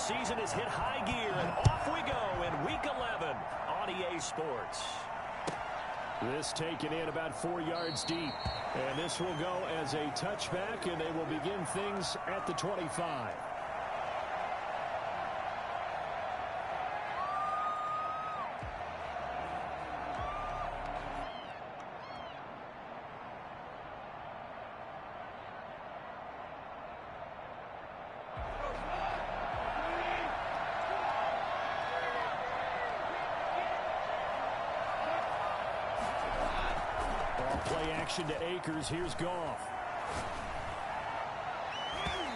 season has hit high gear, and off we go in Week 11 on EA Sports. This taken in about 4 yards deep. And this will go as a touchback, and they will begin things at the 25. Play action to Akers. Here's Goff.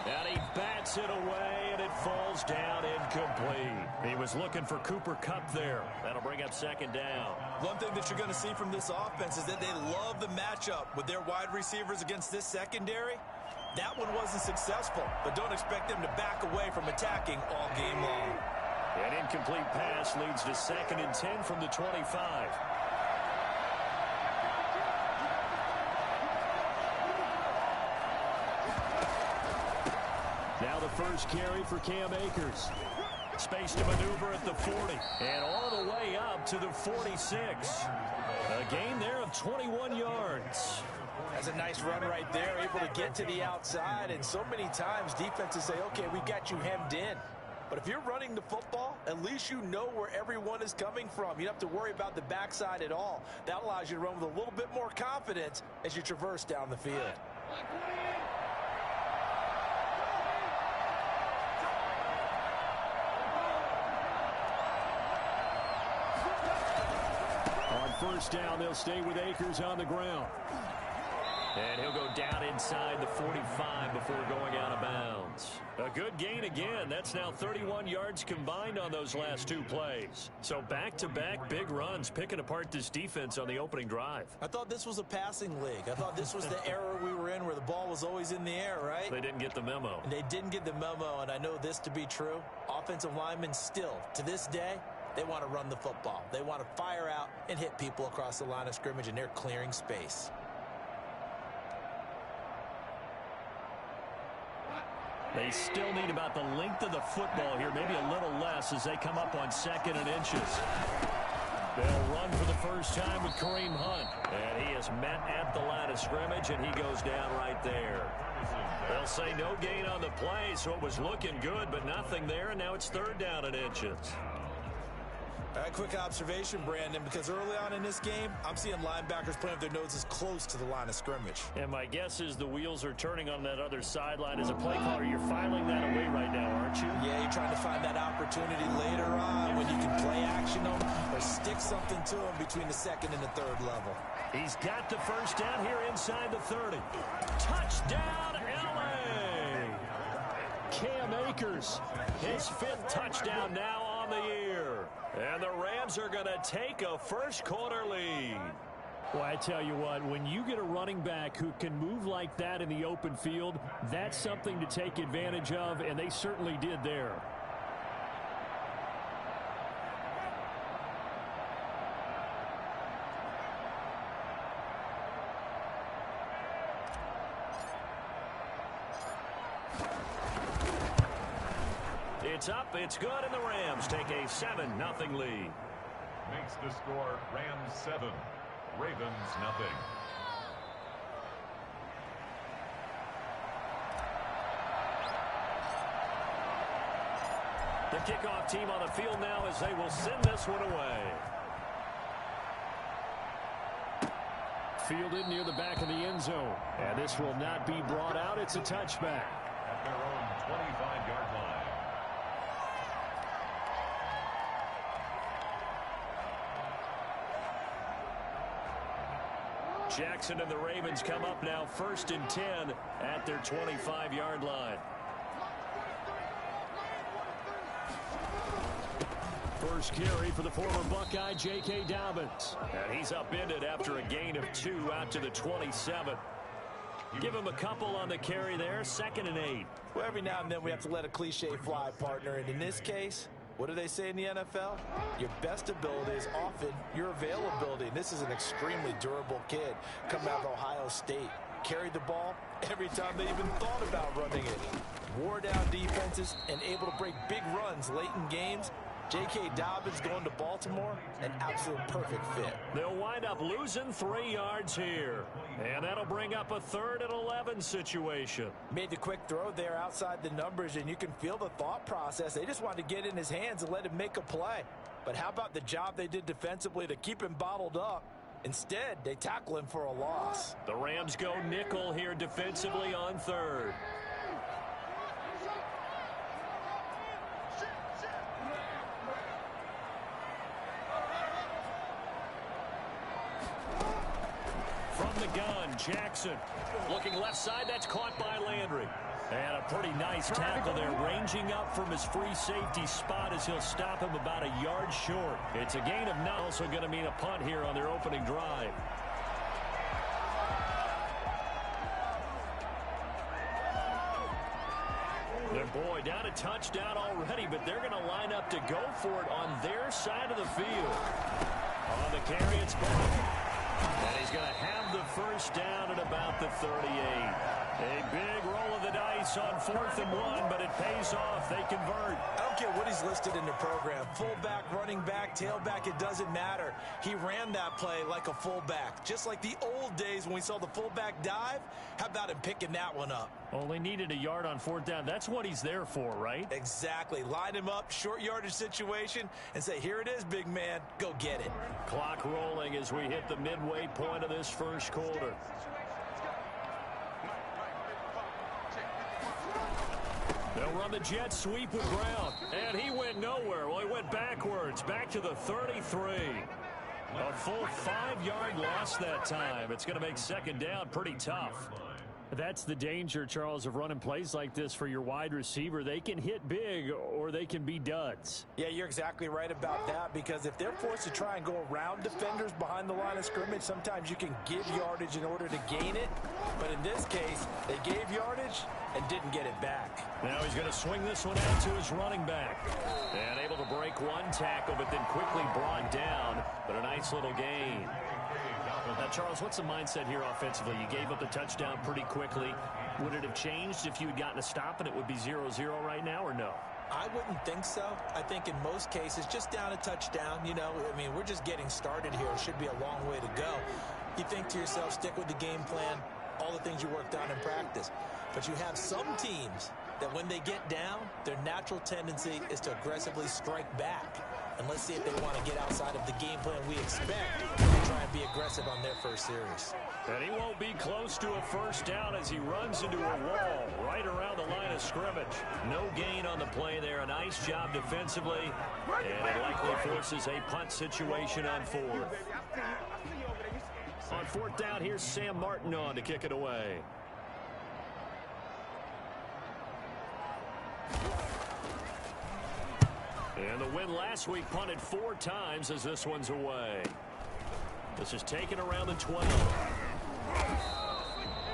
And he bats it away, and it falls down incomplete. He was looking for Cooper Kupp there. That'll bring up second down. One thing that you're going to see from this offense is that they love the matchup with their wide receivers against this secondary. That one wasn't successful, but don't expect them to back away from attacking all game long. An incomplete pass leads to 2nd and 10 from the 25. Now the first carry for Cam Akers. Space to maneuver at the 40. And all the way up to the 46. A gain there of 21 yards. That's a nice run right there, able to get to the outside. And so many times defenses say, okay, we got you hemmed in. But if you're running the football, at least you know where everyone is coming from. You don't have to worry about the backside at all. That allows you to run with a little bit more confidence as you traverse down the field. First down, they'll stay with Akers on the ground. And he'll go down inside the 45 before going out of bounds. A good gain again. That's now 31 yards combined on those last 2 plays. So back-to-back big runs, picking apart this defense on the opening drive. I thought this was a passing league. I thought this was the era we were in where the ball was always in the air, right? They didn't get the memo. And they didn't get the memo, and I know this to be true. Offensive linemen still, to this day, they want to run the football. They want to fire out and hit people across the line of scrimmage, and they're clearing space. They still need about the length of the football here, maybe a little less as they come up on 2nd and inches. They'll run for the first time with Kareem Hunt. And he is met at the line of scrimmage, and he goes down right there. They'll say no gain on the play, so it was looking good, but nothing there, and now it's 3rd down and inches. A quick observation, Brandon, because early on in this game, I'm seeing linebackers playing with their noses close to the line of scrimmage. And my guess is the wheels are turning on that other sideline. As a play caller, you're filing that away right now, aren't you? Yeah, you're trying to find that opportunity later on when you can play action them or stick something to them between the 2nd and the 3rd level. He's got the first down here inside the 30. Touchdown, L.A. Cam Akers, his 5th touchdown now on the year. And the Rams are going to take a first-quarter lead. Well, I tell you what, when you get a running back who can move like that in the open field, that's something to take advantage of, and they certainly did there. It's up, it's good, and the Rams take a 7-0 lead. Makes the score Rams 7, Ravens 0. The kickoff team on the field now as they will send this one away. Fielded near the back of the end zone. And this will not be brought out. It's a touchback. At their own 25-yard line. Jackson and the Ravens come up now 1st and 10 at their 25-yard line. First carry for the former Buckeye, J.K. Dobbins. And he's upended after a gain of 2 out to the 27. Give him a couple on the carry there, 2nd and 8. Well, every now and then we have to let a cliche fly, partner. And in this case, what do they say in the NFL? Your best ability is often your availability. And this is an extremely durable kid coming out of Ohio State. carried the ball every time they even thought about running it. Wore down defenses and able to break big runs late in games. J.K. Dobbins going to Baltimore, an absolute perfect fit. They'll wind up losing 3 yards here. And that'll bring up a 3rd and 11 situation. Made the quick throw there outside the numbers, and you can feel the thought process. They just wanted to get in his hands and let him make a play. But how about the job they did defensively to keep him bottled up? Instead, they tackle him for a loss. The Rams go nickel here defensively on 3rd. From the gun, Jackson. Looking left side, that's caught by Landry. And a pretty nice tackle there, ranging up from his free safety spot as he'll stop him about a yard short. It's a gain of 9, also going to mean a punt here on their opening drive. Their boy down a touchdown already, but they're going to line up to go for it on their side of the field. On the carry, it's Ball. And he's going to have the first down at about the 38. A big roll of the dice on 4th and 1, but it pays off. They convert. I don't care what he's listed in the program. Fullback, running back, tailback, it doesn't matter. He ran that play like a fullback. Just like the old days when we saw the fullback dive. How about him picking that one up? Only needed a yard on 4th down. That's what he's there for, right? Exactly. Line him up, short yardage situation, and say, here it is, big man. Go get it. Clock rolling as we hit the midway point of this first quarter. They'll run the jet sweep with Brown. And he went nowhere. Well, he went backwards, back to the 33. A full 5-yard loss that time. It's going to make 2nd down pretty tough. That's the danger, Charles, of running plays like this for your wide receiver. They can hit big or they can be duds. Yeah, you're exactly right about that, because if they're forced to try and go around defenders behind the line of scrimmage, sometimes you can give yardage in order to gain it. But in this case, they gave yardage and didn't get it back. Now he's going to swing this one out to his running back. And able to break one tackle, but then quickly brought down. But a nice little gain. Now, Charles, what's the mindset here offensively? You gave up the touchdown pretty quickly. Would it have changed if you had gotten a stop and it would be 0-0 right now, or no? I wouldn't think so. I think in most cases, just down a touchdown, you know, I mean, we're just getting started here. It should be a long way to go. You think to yourself, stick with the game plan, all the things you worked on in practice. But you have some teams that when they get down, their natural tendency is to aggressively strike back. And let's see if they want to get outside of the game plan we expect and try and be aggressive on their first series. And he won't be close to a first down as he runs into a wall right around the line of scrimmage. No gain on the play there. A nice job defensively. And it likely forces a punt situation on 4th. On 4th down, here's Sam Martin on to kick it away. And the win last week punted 4 times as this one's away. This is taken around the 20.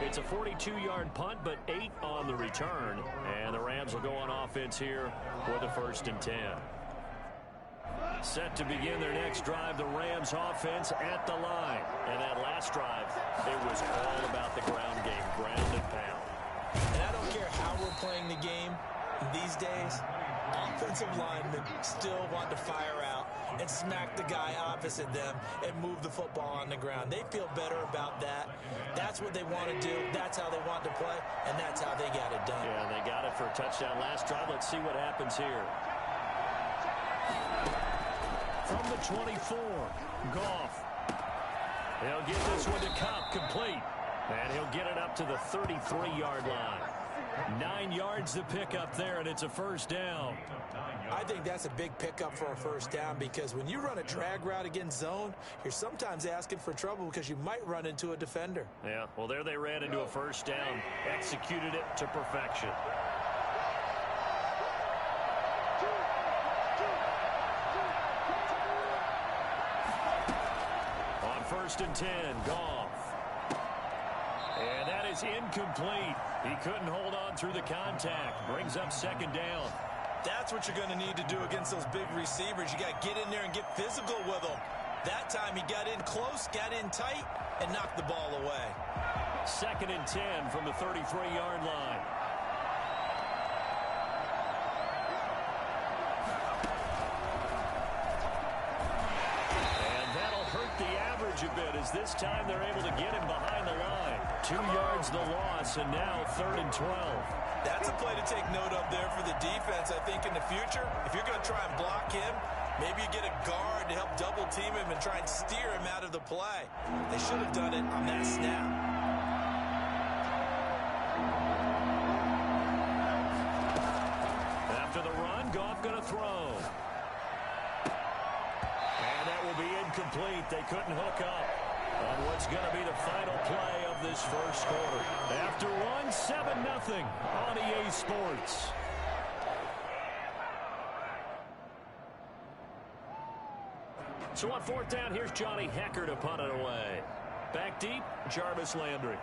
It's a 42-yard punt, but 8 on the return. And the Rams will go on offense here for the 1st and 10. Set to begin their next drive, the Rams offense at the line. And that last drive, it was all about the ground game, ground and pound. And I don't care how we're playing the game these days, offensive linemen still want to fire out and smack the guy opposite them and move the football on the ground. They feel better about that. That's what they want to do. That's how they want to play, and that's how they got it done. Yeah, they got it for a touchdown last drive. Let's see what happens here. From the 24, Goff. He'll get this one to Cobb, complete. And he'll get it up to the 33-yard line. 9 yards to pick up there, and it's a first down. I think that's a big pickup for a first down, because when you run a drag route against zone, you're sometimes asking for trouble because you might run into a defender. Yeah, well, there they ran into a first down. Executed it to perfection. On 1st and 10, Goff. And that is incomplete. He couldn't hold on through the contact. Brings up 2nd down. That's what you're going to need to do against those big receivers. You got to get in there and get physical with them. That time he got in close, got in tight, and knocked the ball away. 2nd and 10 from the 33-yard line. And that'll hurt the average a bit, as this time they're able to get him behind the line. 2 yards the loss, and now 3rd and 12. That's a play to take note of there for the defense. I think in the future, if you're going to try and block him, maybe you get a guard to help double team him and try and steer him out of the play. They should have done it on that snap. After the run, Goff going to throw. And that will be incomplete. They couldn't hook up on what's going to be the final play of this first quarter. After one, 7-0 on EA Sports. So on 4th down, here's Johnny Hecker to punt it away. Back deep, Jarvis Landry.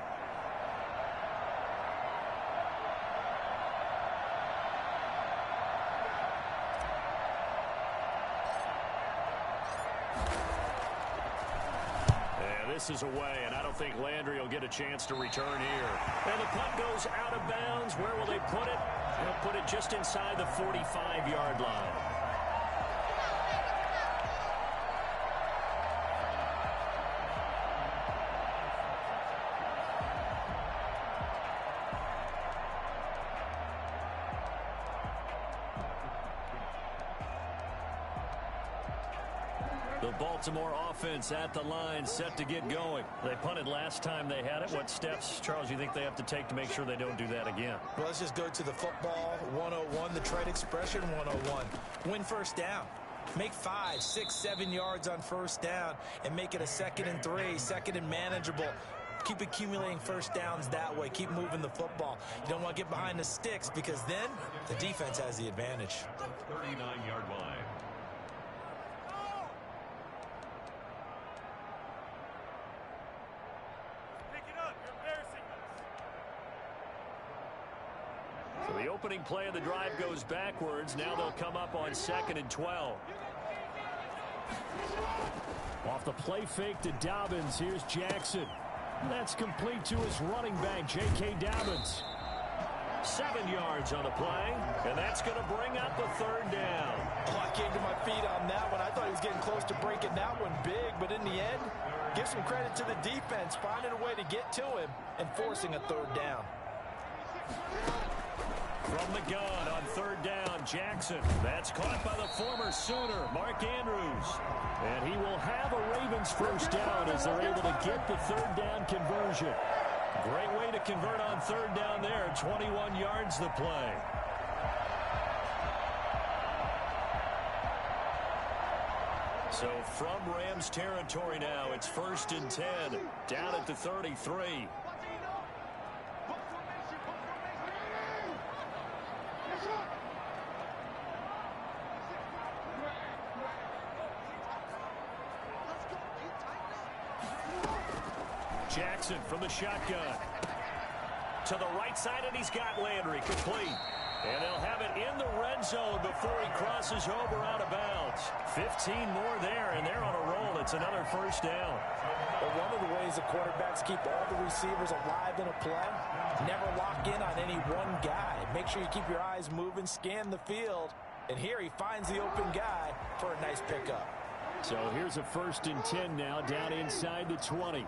This is away, and I don't think Landry will get a chance to return here. And the punt goes out of bounds. Where will they put it? They'll put it just inside the 45-yard line. The Baltimore offense at the line, set to get going. They punted last time they had it. What steps, Charles, you think they have to take to make sure they don't do that again? Well, let's just go to the football 101, the trade expression 101. Win first down. Make 5, 6, 7 yards on first down and make it a 2nd and 3, 2nd and manageable. Keep accumulating first downs that way. Keep moving the football. You don't want to get behind the sticks, because then the defense has the advantage. 39-yard line. So the opening play of the drive goes backwards. Now they'll come up on 2nd and 12. Off the play fake to Dobbins, here's Jackson. That's complete to his running back, J.K. Dobbins. 7 yards on the play, and that's going to bring up the 3rd down. Oh, I came to my feet on that one. I thought he was getting close to breaking that one big, but in the end, give some credit to the defense, finding a way to get to him and forcing a 3rd down. From the gun on 3rd down, Jackson. That's caught by the former Sooner, Mark Andrews. And he will have a Ravens first down as they're able to get the 3rd down conversion. Great way to convert on 3rd down there. 21 yards the play. So from Rams territory now, it's 1st and 10. Down at the 33. Jackson from the shotgun. To the right side, and he's got Landry complete. And they'll have it in the red zone before he crosses over out of bounds. 15 more there, and they're on a roll. It's another first down. But one of the ways the quarterbacks keep all the receivers alive in a play, never lock in on any one guy. Make sure you keep your eyes moving, scan the field. And here he finds the open guy for a nice pickup. So here's a 1st and 10 now, down inside the 20.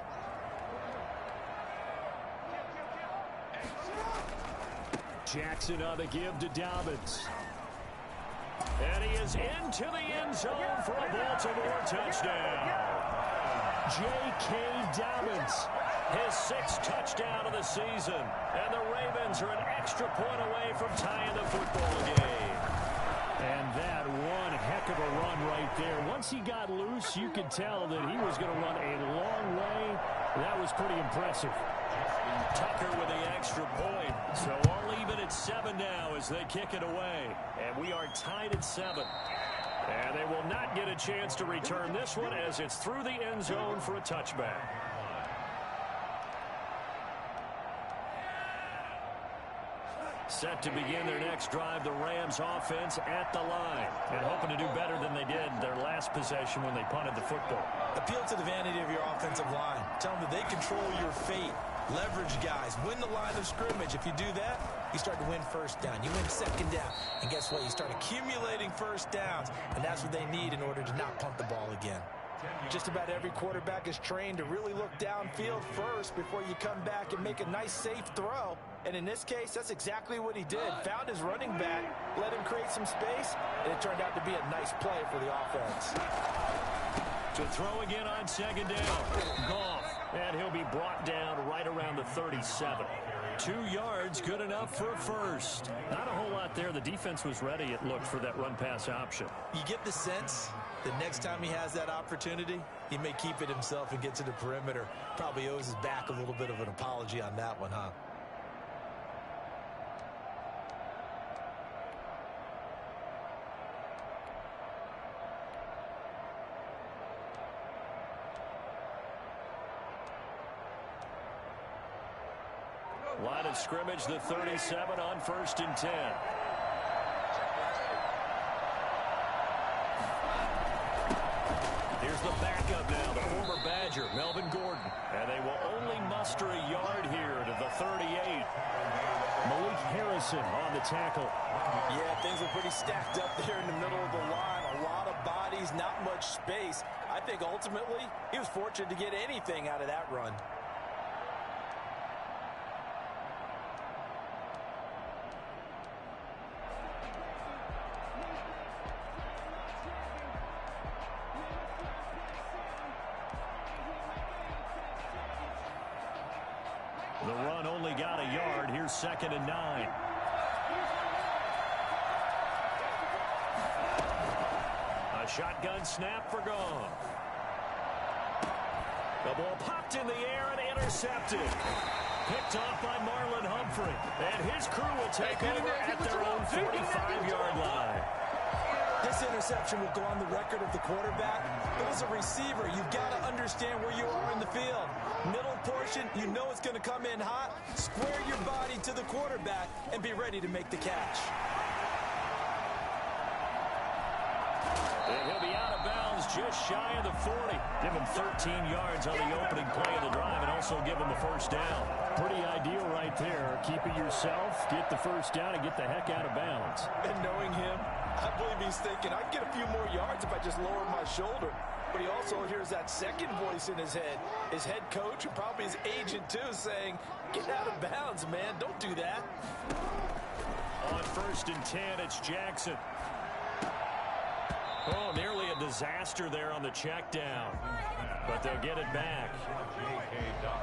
Jackson on the give to Dobbins. And he is into the end zone for a Baltimore touchdown. J.K. Dobbins, his 6th touchdown of the season. And the Ravens are an extra point away from tying the football game. And that one heck of a run right there. Once he got loose, you could tell that he was going to run a long way. That was pretty impressive. Tucker with the extra point. So all even at 7 now as they kick it away. And we are tied at 7. And they will not get a chance to return this one as it's through the end zone for a touchback. Set to begin their next drive, the Rams offense at the line. And hoping to do better than they did their last possession when they punted the football. Appeal to the vanity of your offensive line. Tell them that they control your fate. Leverage guys, win the line of scrimmage. If you do that, you start to win first down. You win second down. And guess what? You start accumulating first downs. And that's what they need in order to not punt the ball again. Just about every quarterback is trained to really look downfield first before you come back and make a nice, safe throw. And in this case, that's exactly what he did. Found his running back, let him create some space, and it turned out to be a nice play for the offense. To throw again on second down. Goff. And he'll be brought down right around the 37. 2 yards, good enough for a first. Not a whole lot there. The defense was ready, it looked, for that run-pass option. You get the sense the next time he has that opportunity, he may keep it himself and get to the perimeter. Probably owes his back a little bit of an apology on that one, huh? Line of scrimmage, the 37 on 1st and 10. Here's the backup now, the former Badger, Melvin Gordon. And they will only muster a yard here to the 38. Malik Harrison on the tackle. Yeah, things were pretty stacked up there in the middle of the line. A lot of bodies, not much space. I think ultimately he was fortunate to get anything out of that run. The run only got a yard. Here's 2nd and 9. A shotgun snap for Goff. The ball popped in the air and intercepted. Picked off by Marlon Humphrey. And his crew will take over at their own 45-yard line. This interception will go on the record of the quarterback. But as a receiver, you've got to understand where you are in the field. Middle portion, you know it's going to come in hot. Square your body to the quarterback and be ready to make the catch. And he'll be out of bounds just shy of the 40. Give him 13 yards on the opening play of the drive and also give him a first down. Pretty ideal right there. Keep it yourself, get the first down, and get the heck out of bounds. And knowing him, I believe he's thinking, I can get a few more yards if I just lower my shoulder. But he also hears that second voice in his head. His head coach and probably his agent, too, saying, get out of bounds, man. Don't do that. On 1st and 10, it's Jackson. Oh, nearly a disaster there on the check down. But they'll get it back.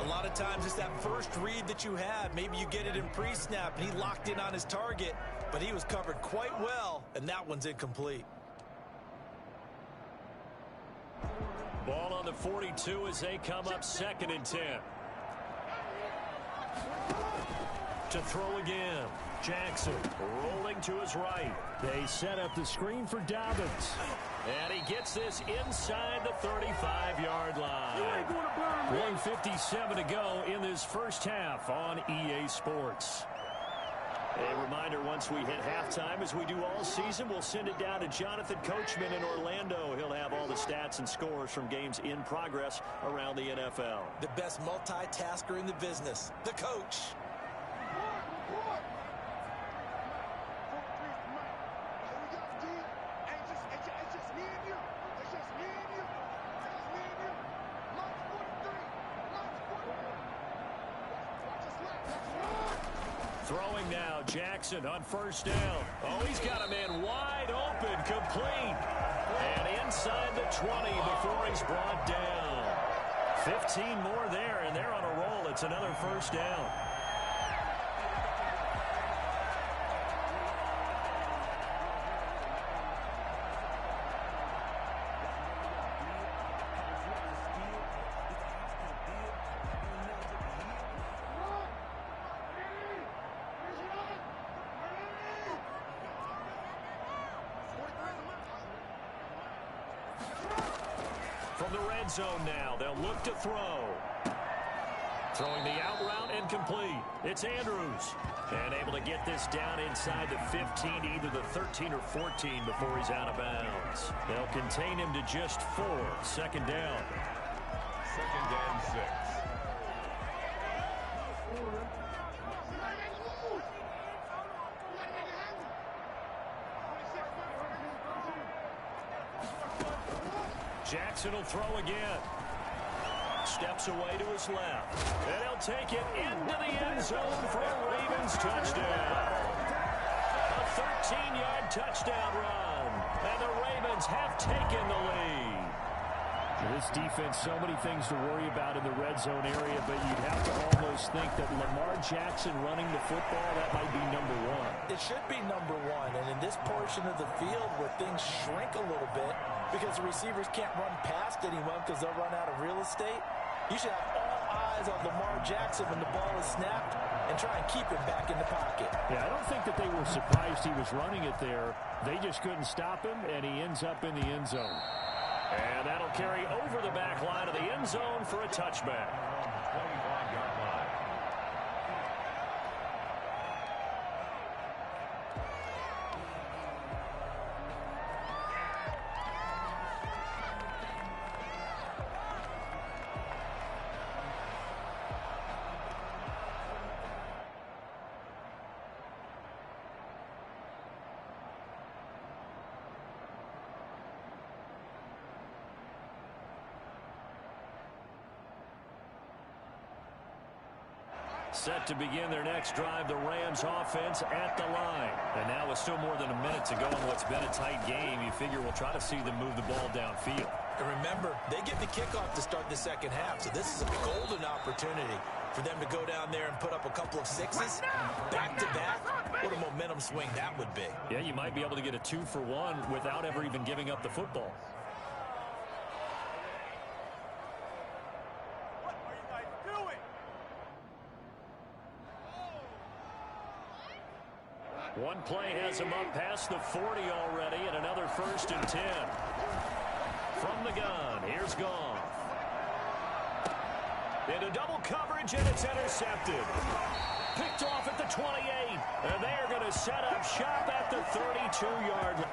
A lot of times it's that first read that you have. Maybe you get it in pre-snap, and he locked in on his target. But he was covered quite well, and that one's incomplete. Ball on the 42 as they come up 2nd and 10. To throw again. Jackson rolling to his right. They set up the screen for Dobbins. And he gets this inside the 35-yard line. 1:57 to go in this first half on EA Sports. A reminder, once we hit halftime, as we do all season, we'll send it down to Jonathan Coachman in Orlando. He'll have all the stats and scores from games in progress around the NFL. The best multitasker in the business, the coach. Throwing now, Jackson on 1st down. Oh, he's got a man wide open, complete. And inside the 20 before he's brought down. 15 more there, and they're on a roll. It's another first down. From the red zone now, they'll look to throw. Throwing the out route and complete. It's Andrews. And able to get this down inside the 15, either the 13 or 14 before he's out of bounds. They'll contain him to just 4. 2nd down. 2nd and 6. Jackson will throw again. Steps away to his left. And he'll take it into the end zone for a Ravens touchdown. A 13-yard touchdown run. And the Ravens have taken the lead. This defense, so many things to worry about in the red zone area, but you'd have to almost think that Lamar Jackson running the football, that might be number one. It should be number one, and in this portion of the field where things shrink a little bit because the receivers can't run past anyone because they'll run out of real estate, you should have all eyes on Lamar Jackson when the ball is snapped and try and keep him back in the pocket. Yeah, I don't think that they were surprised he was running it there. They just couldn't stop him, and he ends up in the end zone. And that'll carry over the back line of the end zone for a touchback. 25-yard line. Set to begin their next drive, the Rams offense at the line. And now with still more than a minute to go in what's been a tight game, you figure we'll try to see them move the ball downfield. And remember, they get the kickoff to start the second half, so this is a golden opportunity for them to go down there and put up a couple of sixes back-to-back. What a momentum swing that would be. Yeah, you might be able to get a 2-for-1 without ever even giving up the football. One play has him up past the 40 already, and another 1st and 10. From the gun, here's Goff. Into double coverage, and it's intercepted. Picked off at the 28, and they are going to set up shop at the 32-yard line.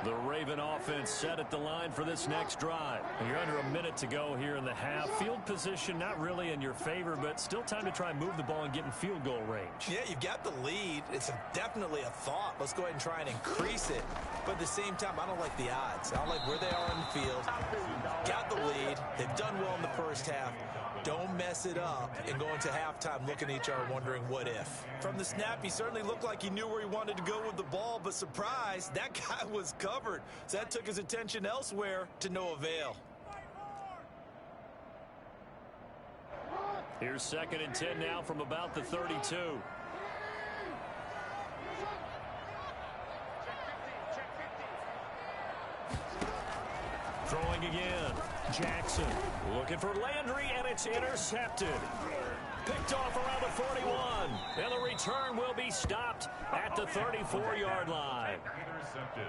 The Raven offense set at the line for this next drive. And you're under a minute to go here in the half. Field position not really in your favor, but still time to try and move the ball and get in field goal range. Yeah, you've got the lead. It's definitely a thought. Let's go ahead and try and increase it. But at the same time, I don't like the odds. I don't like where they are on the field. Got the lead. They've done well in the first half. Don't mess it up and go into halftime looking at each other wondering what if. From the snap, he certainly looked like he knew where he wanted to go with the ball, but surprise, that guy was covered. So that took his attention elsewhere to no avail. Here's 2nd and 10 now from about the 32. Throwing again. Jackson looking for Landry, and it's intercepted. Picked off around the 41. And the return will be stopped at the 34-yard line.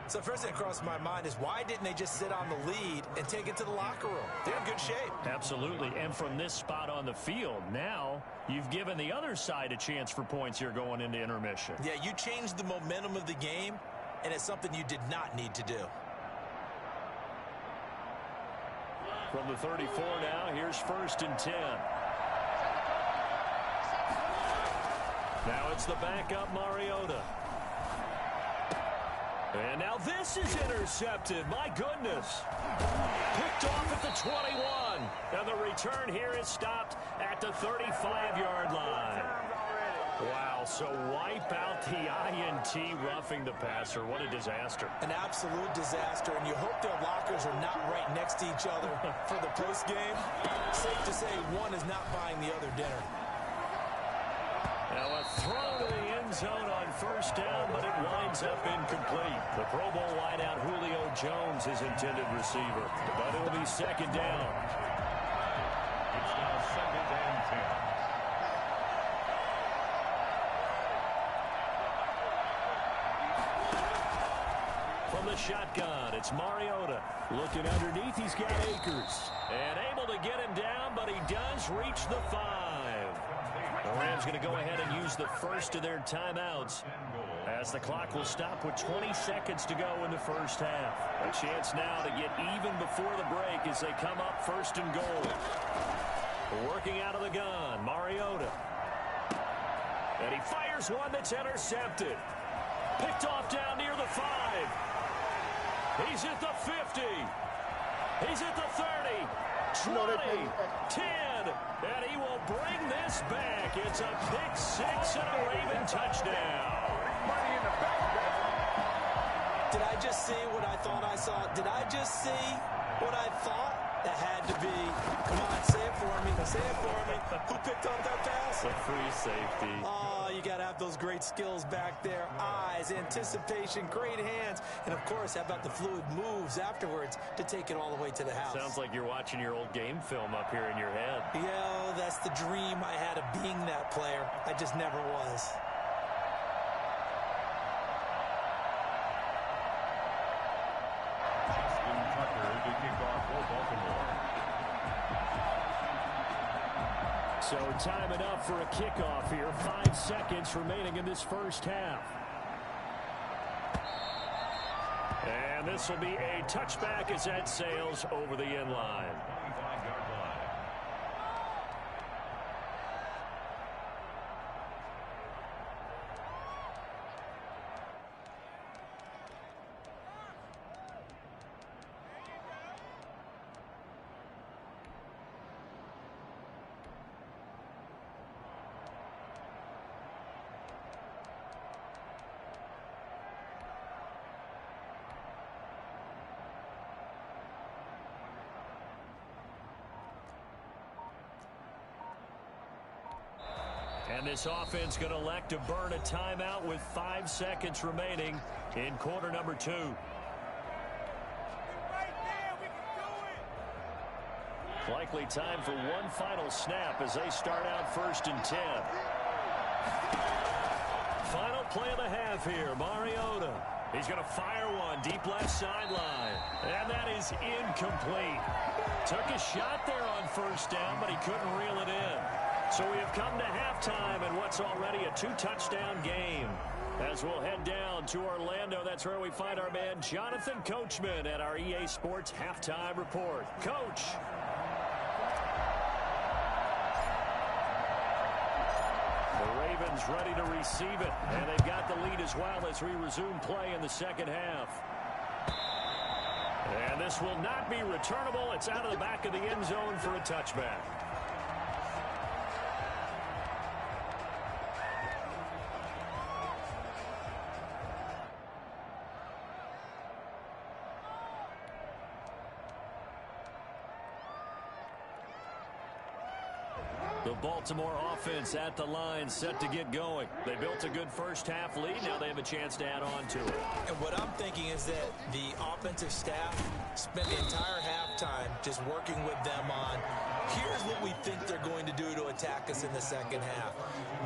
So first thing that crossed my mind is why didn't they just sit on the lead and take it to the locker room? They're in good shape. Absolutely. And from this spot on the field, now you've given the other side a chance for points here going into intermission. Yeah, you changed the momentum of the game, and it's something you did not need to do. From the 34 now, here's 1st and 10. Now it's the backup Mariota. And now this is intercepted. My goodness. Picked off at the 21. And the return here is stopped at the 35-yard line. Wow, so wipe out the INT roughing the passer. What a disaster. An absolute disaster, and you hope their lockers are not right next to each other for the postgame. Safe to say one is not buying the other dinner. Now a throw to the end zone on 1st down, but it winds up incomplete. The Pro Bowl wideout Julio Jones is intended receiver, but it'll be 2nd down. It's now 2nd and 10. From the shotgun, it's Mariota. Looking underneath, he's got Akers. And able to get him down, but he does reach the 5. The Rams going to go ahead and use the first of their timeouts, as the clock will stop with 20 seconds to go in the first half. A chance now to get even before the break as they come up 1st and goal. Working out of the gun, Mariota. And he fires one that's intercepted. Picked off down near the 5. He's at the 50. He's at the 30. 20. 10. And he will bring this back. It's a pick 6 and a Raven touchdown. Money in the bank, baby. Did I just see what I thought I saw? Did I just see what I thought? That had to be. Come on, say it for me. Say it for me. Who picked up that pass? A free safety. Oh, you got to have those great skills back there. Eyes, anticipation, great hands. And, of course, how about the fluid moves afterwards to take it all the way to the house? Sounds like you're watching your old game film up here in your head. Yeah, that's the dream I had of being that player. I just never was. So time enough for a kickoff here. 5 seconds remaining in this first half. And this will be a touchback as that sails over the end line. And this offense going to elect to burn a timeout with 5 seconds remaining in quarter number 2. Likely time for one final snap as they start out 1st and 10. Final play of the half here, Mariota. He's going to fire one deep left sideline. And that is incomplete. Took a shot there on 1st down, but he couldn't reel it in. So we have come to halftime in what's already a 2-touchdown game. As we'll head down to Orlando, that's where we find our man Jonathan Coachman at our EA Sports Halftime Report. Coach. The Ravens ready to receive it, and they've got the lead as well as we resume play in the second half. And this will not be returnable. It's out of the back of the end zone for a touchback. The Baltimore offense at the line, set to get going. They built a good first-half lead. Now they have a chance to add on to it. And what I'm thinking is that the offensive staff spent the entire halftime just working with them on, here's what we think they're going to do to attack us in the second half.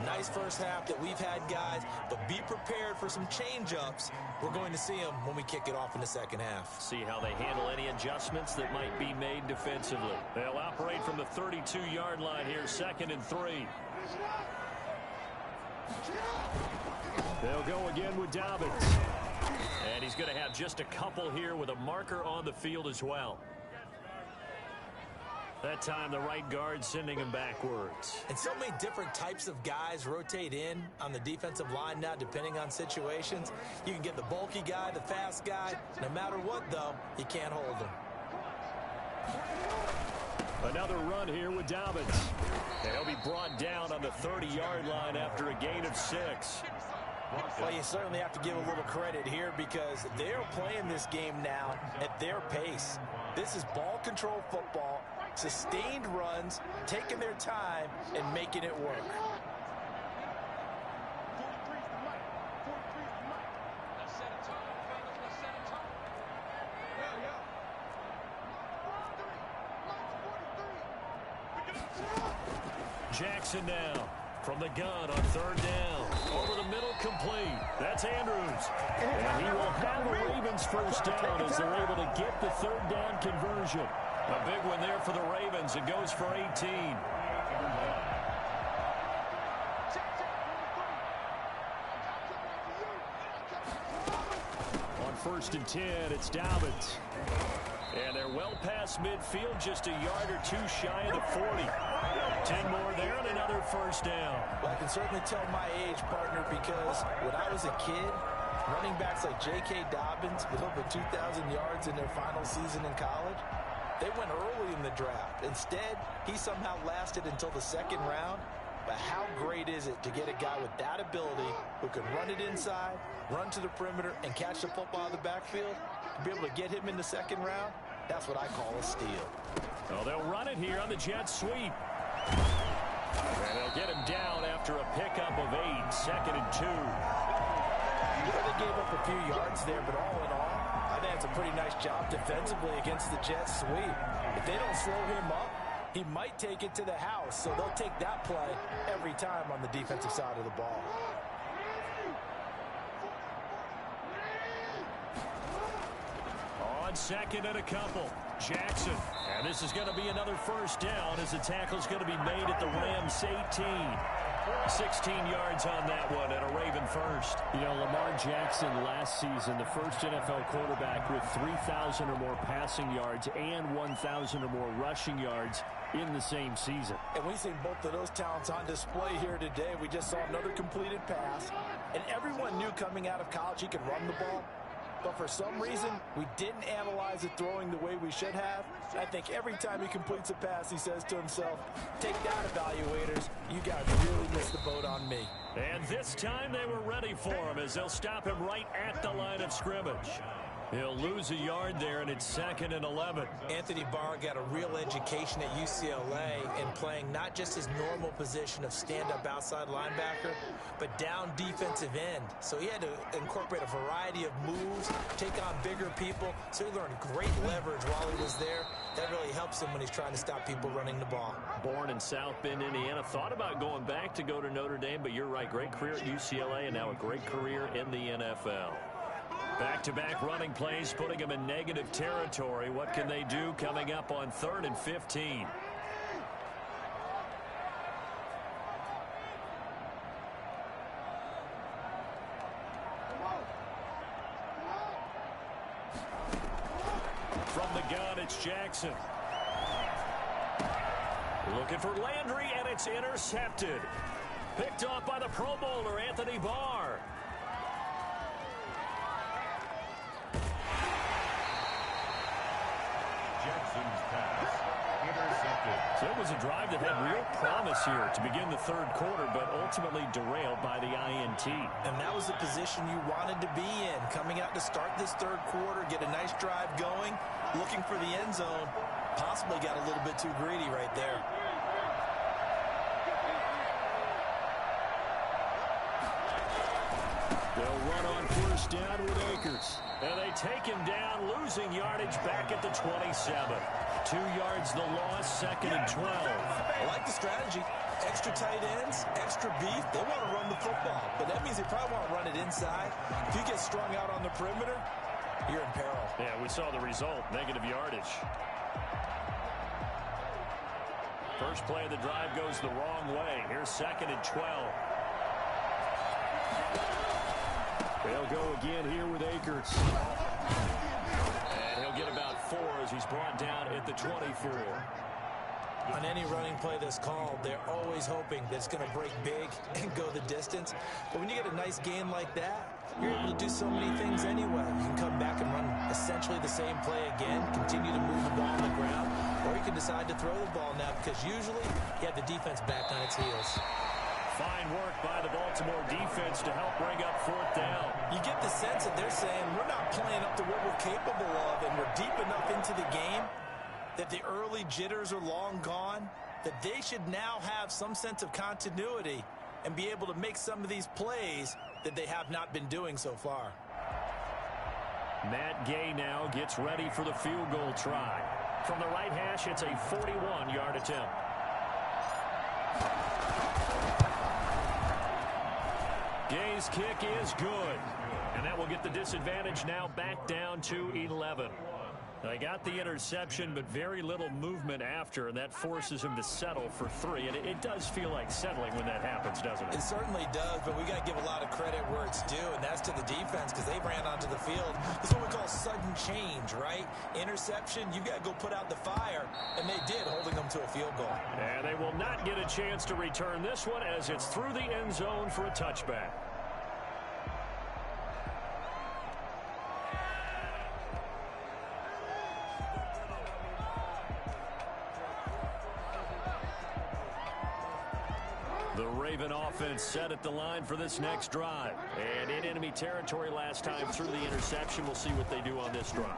Nice first half that we've had, guys, but be prepared for some change-ups. We're going to see them when we kick it off in the second half. See how they handle any adjustments that might be made defensively. They'll operate from the 32-yard line here, 2nd and 3. They'll go again with Dobbins. And he's going to have just a couple here with a marker on the field as well. That time the right guard sending him backwards. And so many different types of guys rotate in on the defensive line now depending on situations. You can get the bulky guy, the fast guy. No matter what, though, you can't hold him. Another run here with Dobbins. And he'll be brought down on the 30-yard line after a gain of 6. Well, you certainly have to give a little credit here because they're playing this game now at their pace. This is ball control football, sustained runs, taking their time, and making it work. Jackson now from the gun on 3rd down. Over the middle, complete. That's Andrews. And he will have the Ravens first down as they're able to get the 3rd down conversion. A big one there for the Ravens. It goes for 18. On 1st and 10, it's Dobbins. And they're well past midfield, just a yard or two shy of the 40. 10 more there and another first down. Well, I can certainly tell my age, partner, because when I was a kid, running backs like J.K. Dobbins with over 2,000 yards in their final season in college, they went early in the draft. Instead, he somehow lasted until the 2nd round. But how great is it to get a guy with that ability who can run it inside, run to the perimeter, and catch the football out of the backfield? To be able to get him in the 2nd round, that's what I call a steal. Well, they'll run it here on the jet sweep. And they'll get him down after a pickup of 8, 2nd and 2. Yeah, they gave up a few yards there, but all in all, I think it's a pretty nice job defensively against the jet sweep. If they don't slow him up, he might take it to the house, so they'll take that play every time on the defensive side of the ball. On 2nd and a couple, Jackson. And this is going to be another first down as the tackle's going to be made at the Rams 18. 16 yards on that one and a Raven first. You know, Lamar Jackson last season, the first NFL quarterback with 3,000 or more passing yards and 1,000 or more rushing yards in the same season. And we've seen both of those talents on display here today. We just saw another completed pass. And everyone knew coming out of college he could run the ball. But for some reason, we didn't analyze it throwing the way we should have. I think every time he completes a pass, he says to himself, take that, evaluators. You guys really missed the boat on me. And this time they were ready for him as they'll stop him right at the line of scrimmage. He'll lose a yard there, and it's 2nd and 11. Anthony Barr got a real education at UCLA in playing not just his normal position of stand-up outside linebacker, but down defensive end. So he had to incorporate a variety of moves, take on bigger people. So he learned great leverage while he was there. That really helps him when he's trying to stop people running the ball. Born in South Bend, Indiana. Thought about going back to go to Notre Dame, but you're right. Great career at UCLA and now a great career in the NFL. Back-to-back running plays, putting them in negative territory. What can they do coming up on 3rd and 15? the gun, it's Jackson. Looking for Landry, and it's intercepted. Picked off by the Pro Bowler, Anthony Barr. Jackson's pass intercepted. So it was a drive that had real promise here to begin the third quarter, but ultimately derailed by the INT. And that was the position you wanted to be in. Coming out to start this third quarter, get a nice drive going, looking for the end zone. Possibly got a little bit too greedy right there. They'll run on first down with Akers. And they take him down, losing yardage back at the 27. 2 yards the loss, 2nd and 12. I like the strategy. Extra tight ends, extra beef. They want to run the football, but that means they probably want to run it inside. If you get strung out on the perimeter, you're in peril. Yeah, we saw the result, negative yardage. First play of the drive goes the wrong way. Here's 2nd and 12. They'll go again here with Akers. And he'll get about 4 as he's brought down at the 24. On any running play that's called, they're always hoping that it's going to break big and go the distance. But when you get a nice gain like that, you're able to do so many things anyway. You can come back and run essentially the same play again, continue to move the ball on the ground, or you can decide to throw the ball now because usually you have the defense back on its heels. Fine work by the Baltimore defense to help bring up 4th down. You get the sense that they're saying we're not playing up to what we're capable of, and we're deep enough into the game that the early jitters are long gone, that they should now have some sense of continuity and be able to make some of these plays that they have not been doing so far. Matt Gay now gets ready for the field goal try. From the right hash, it's a 41-yard attempt. Gay's kick is good. And that will get the disadvantage now back down to 11. They got the interception, but very little movement after, and that forces him to settle for 3. And it does feel like settling when that happens, doesn't it? It certainly does, but we got to give a lot of credit where it's due, and that's to the defense because they ran onto the field. It's what we call sudden change, right? Interception, you got to go put out the fire, and they did, holding them to a field goal. And they will not get a chance to return this one as it's through the end zone for a touchback. The Raven offense set at the line for this next drive. And in enemy territory last time through the interception. We'll see what they do on this drive.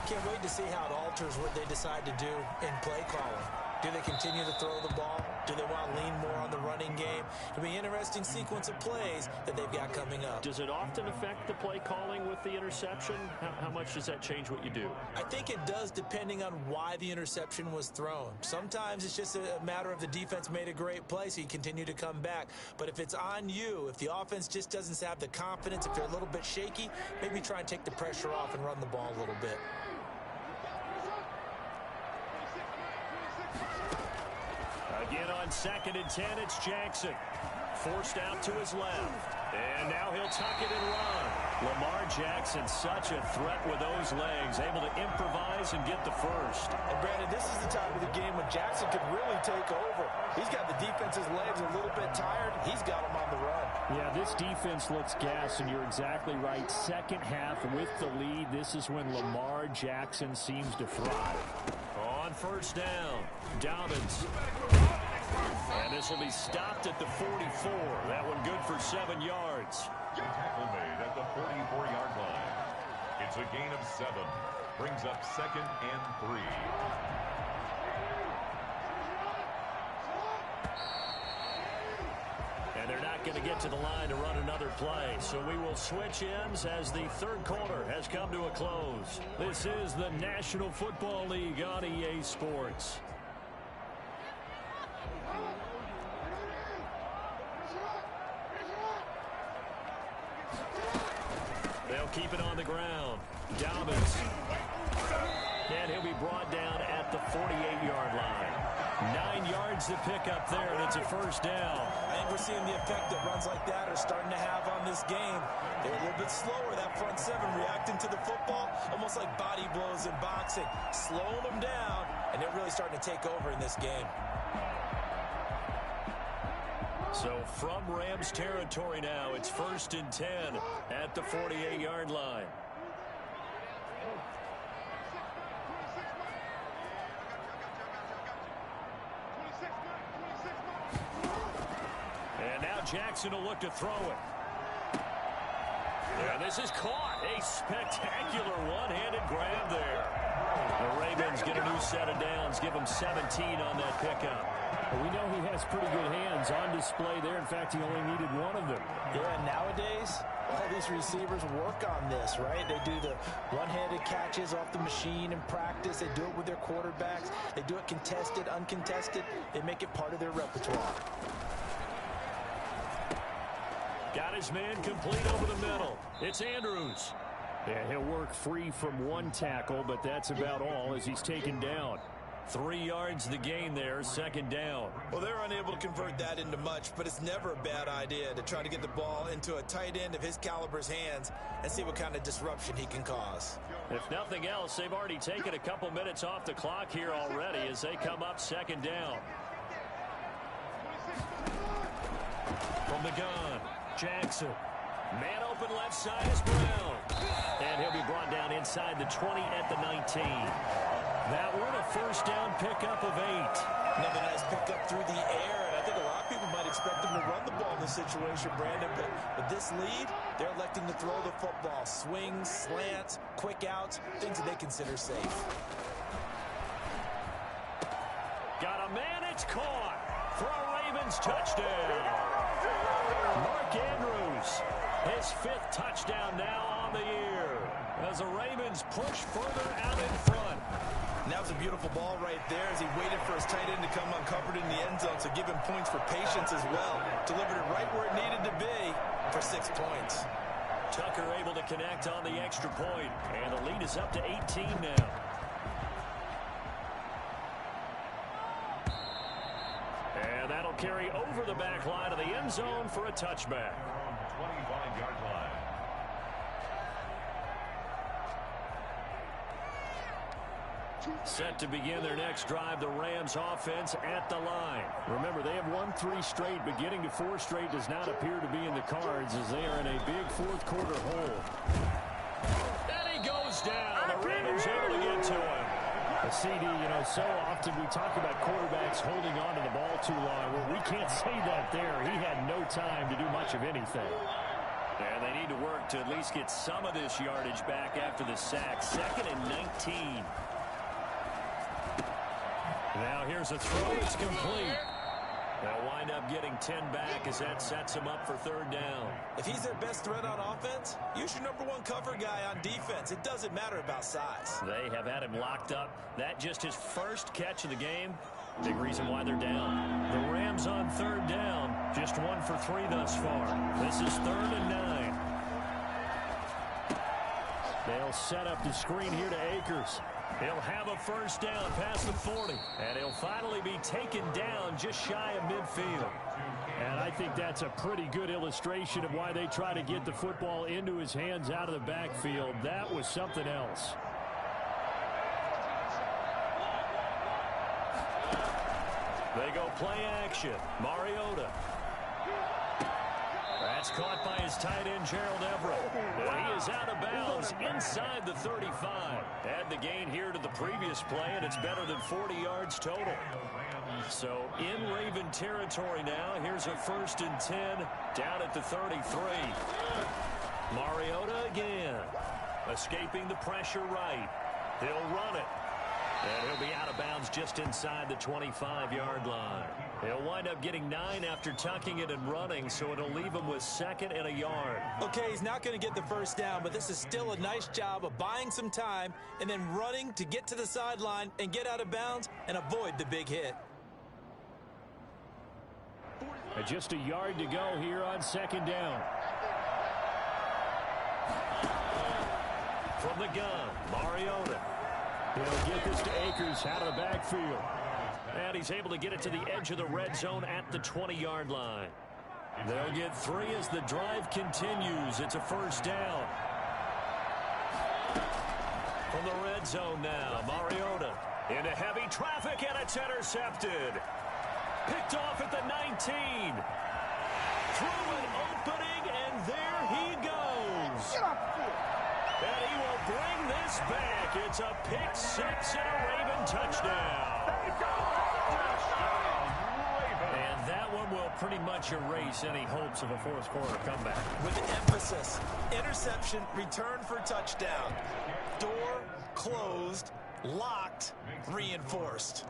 Can't wait to see how it alters what they decide to do in play calling. Do they continue to throw the ball? Do they want to lean more on the running game? It'll be an interesting sequence of plays that they've got coming up. Does it often affect the play calling with the interception? How much does that change what you do? I think it does depending on why the interception was thrown. Sometimes it's just a matter of the defense made a great play, so you continue to come back. But if it's on you, if the offense just doesn't have the confidence, if they're a little bit shaky, maybe try and take the pressure off and run the ball a little bit. Again on 2nd and 10, it's Jackson. Forced out to his left. And now he'll tuck it and run. Lamar Jackson, such a threat with those legs, able to improvise and get the first. And Brandon, this is the time of the game when Jackson could really take over. He's got the defense's legs a little bit tired. He's got them on the run. Yeah, this defense looks gassed, and you're exactly right. Second half with the lead, this is when Lamar Jackson seems to thrive. On first down, Dobbins. And this will be stopped at the 44. That one good for 7 yards. Tackle made at the 44-yard line. It's a gain of 7. Brings up 2nd and 3. And they're not going to get to the line to run another play. So we will switch ends as the third quarter has come to a close. This is the National Football League on EA Sports. They'll keep it on the ground. Dobbins. And he'll be brought down at the 48-yard line. 9 yards to pick up there, and it's a first down. I think we're seeing the effect that runs like that are starting to have on this game. They're a little bit slower, that front seven, reacting to the football, almost like body blows in boxing, slowing them down, and they're really starting to take over in this game. So from Rams territory now, it's 1st and 10 at the 48-yard line. And now Jackson will look to throw it. And this is caught. A spectacular one-handed grab there. The Ravens get a new set of downs, give them 17 on that pickup. Well, we know he has pretty good hands on display there. In fact, he only needed one of them. Yeah, nowadays, all these receivers work on this, right? They do the one-handed catches off the machine in practice. They do it with their quarterbacks. They do it contested, uncontested. They make it part of their repertoire. Got his man complete over the middle. It's Andrews. And he'll work free from one tackle, but that's about all as he's taken down. 3 yards the gain there, 2nd down. Well, they're unable to convert that into much, but it's never a bad idea to try to get the ball into a tight end of his caliber's hands and see what kind of disruption he can cause. If nothing else, they've already taken a couple minutes off the clock here already as they come up 2nd down. From the gun, Jackson. Man open left side is Brown. And he'll be brought down inside the 20 at the 19. That one a 1st down pickup of 8. Another nice pickup through the air, and I think a lot of people might expect them to run the ball in this situation, Brandon, but with this lead, they're electing to throw the football. Swings, slants, quick outs, things that they consider safe. Got a man, it's caught for a Ravens touchdown. Mark Andrews, his 5th touchdown now on the year as the Ravens push further out in front. And that was a beautiful ball right there as he waited for his tight end to come uncovered in the end zone, so give him points for patience as well. Delivered it right where it needed to be for 6 points. Tucker able to connect on the extra point, and the lead is up to 18 now. And that'll carry over the back line of the end zone for a touchback. 25-yard line. Set to begin their next drive, the Rams offense at the line. Remember, they have won 3 straight, but getting to 4 straight does not appear to be in the cards as they are in a big 4th quarter hole. And he goes down. The Ravens able to get to him. A CD, so often we talk about quarterbacks holding on to the ball too long. Well, we can't say that there. He had no time to do much of anything. And they need to work to at least get some of this yardage back after the sack. 2nd and 19. Now here's a throw. It's complete. They'll wind up getting 10 back as that sets him up for 3rd down. If he's their best threat on offense, use your #1 cover guy on defense. It doesn't matter about size. They have had him locked up. That just his 1st catch of the game. Big reason why they're down. The Rams on 3rd down. Just 1 for 3 thus far. This is 3rd and 9. They'll set up the screen here to Akers. He'll have a 1st down past the 40. And he'll finally be taken down just shy of midfield. And I think that's a pretty good illustration of why they try to get the football into his hands out of the backfield. That was something else. They go play action. Mariota. That's caught by his tight end, Gerald Everett. And he is out of bounds inside the 35. Add the gain here to the previous play, and it's better than 40 yards total. So in Raven territory now, here's a 1st and 10 down at the 33. Mariota again. Escaping the pressure right. He'll run it. And he'll be out of bounds just inside the 25-yard line. He'll wind up getting 9 after tucking it and running, so it'll leave him with 2nd and a yard. Okay, he's not going to get the 1st down, but this is still a nice job of buying some time and then running to get to the sideline and get out of bounds and avoid the big hit. And just a yard to go here on 2nd down. From the gun, Mariota. He'll get this to Akers out of the backfield. And he's able to get it to the edge of the red zone at the 20-yard line. They'll get 3 as the drive continues. It's a first down. From the red zone now, Mariota into heavy traffic, and it's intercepted. Picked off at the 19. Through an opening, and there he goes. And he will bring this back. It's a pick 6 and a Raven touchdown. And that one will pretty much erase any hopes of a fourth quarter comeback. With emphasis, interception, return for touchdown. Door closed, locked, reinforced.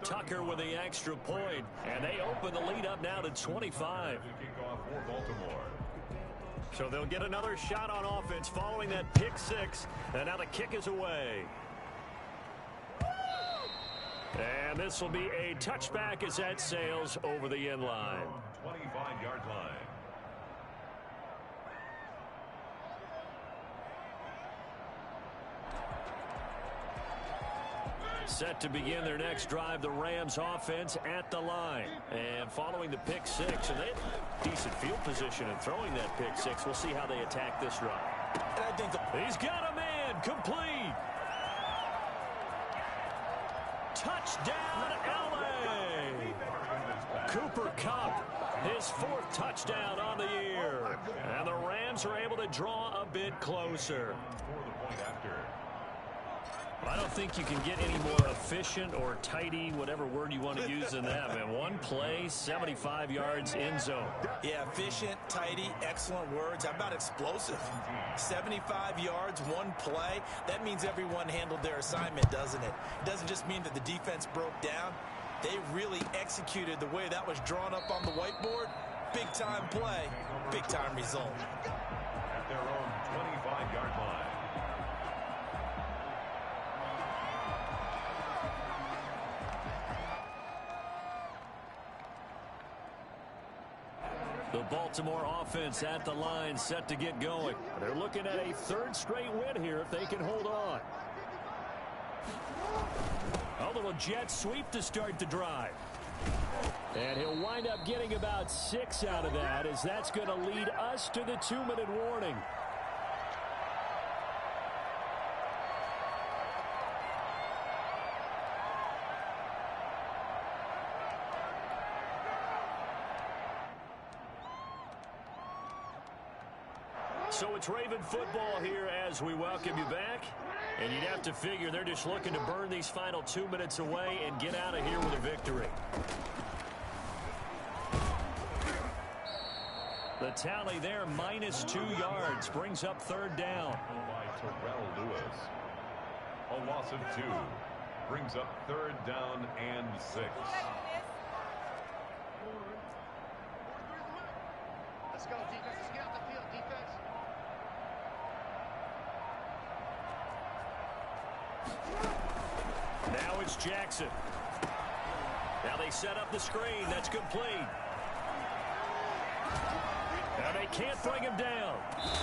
Tucker with the extra point, and they open the lead up now to 25. So they'll get another shot on offense following that pick 6, and now the kick is away. And this will be a touchback as that sails over the end line. 25-yard line. Set to begin their next drive, the Rams offense at the line. And following the pick 6, and they have decent field position in throwing that pick 6. We'll see how they attack this drive. And I think he's got a man, complete. Touchdown, LA. Cooper Kupp, his 4th touchdown on the year. And the Rams are able to draw a bit closer. I don't think you can get any more efficient or tidy, whatever word you want to use in that, man. One play, 75 yards, end zone. Yeah, efficient, tidy, excellent words. How about explosive? 75 yards, one play. That means everyone handled their assignment, doesn't it? It doesn't just mean that the defense broke down. They really executed the way that was drawn up on the whiteboard. Big-time play, big-time result. At their own 25-yard line. The Baltimore offense at the line, set to get going. They're looking at a 3rd straight win here if they can hold on. A little jet sweep to start the drive. And he'll wind up getting about 6 out of that, as that's going to lead us to the 2-minute warning. So it's Raven football here as we welcome you back. And you'd have to figure they're just looking to burn these final 2 minutes away and get out of here with a victory. The tally there, minus 2 yards, brings up 3rd down. By Terrell Lewis. A loss of 2 brings up 3rd down and 6. Let's go, defense. Let's get out the field, defense. Now it's Jackson. Now they set up the screen. That's complete. Now they can't bring him down.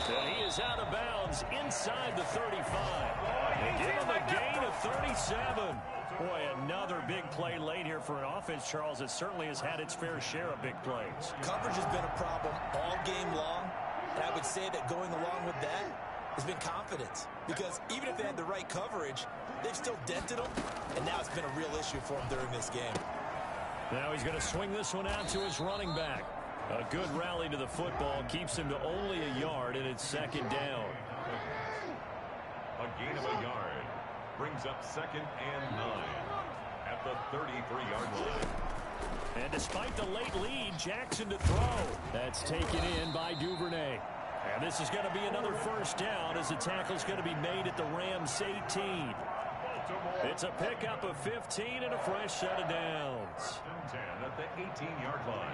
And he is out of bounds inside the 35. They give him a gain of 37. Boy, another big play late here for an offense, Charles, that certainly has had its fair share of big plays. Coverage has been a problem all game long. And I would say that going along with that has been confidence. Because even if they had the right coverage, they've still dented them. And now it's been a real issue for them during this game. Now he's going to swing this one out to his running back. A good rally to the football keeps him to only a yard, and it's 2nd down. A gain of a yard brings up 2nd and 9 at the 33-yard line. And despite the late lead, Jackson to throw. That's taken in by Duvernay. And this is going to be another 1st down as the tackle's going to be made at the Rams 18. It's a pickup of 15 and a fresh set of downs. 10 at the 18-yard line.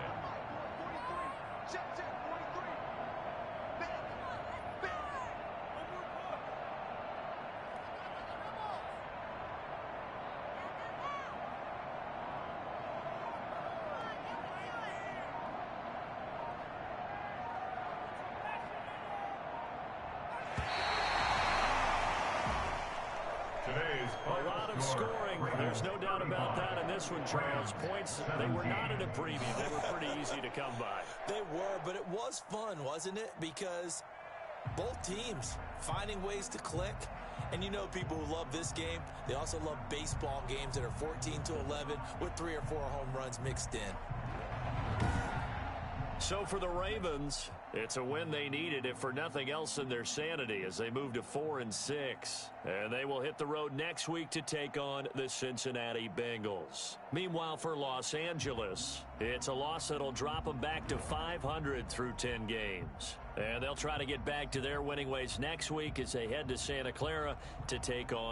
To A lot of scoring. There's no doubt about that in this one, Charles. Points, they were not in a preview. They were pretty easy to come by. They were, but it was fun, wasn't it? Because both teams finding ways to click. And you know people who love this game, they also love baseball games that are 14-11 with 3 or 4 home runs mixed in. So for the Ravens, it's a win they needed, if for nothing else in their sanity, as they move to 4-6. And they will hit the road next week to take on the Cincinnati Bengals. Meanwhile, for Los Angeles, it's a loss that'll drop them back to 500 through 10 games. And they'll try to get back to their winning ways next week as they head to Santa Clara to take on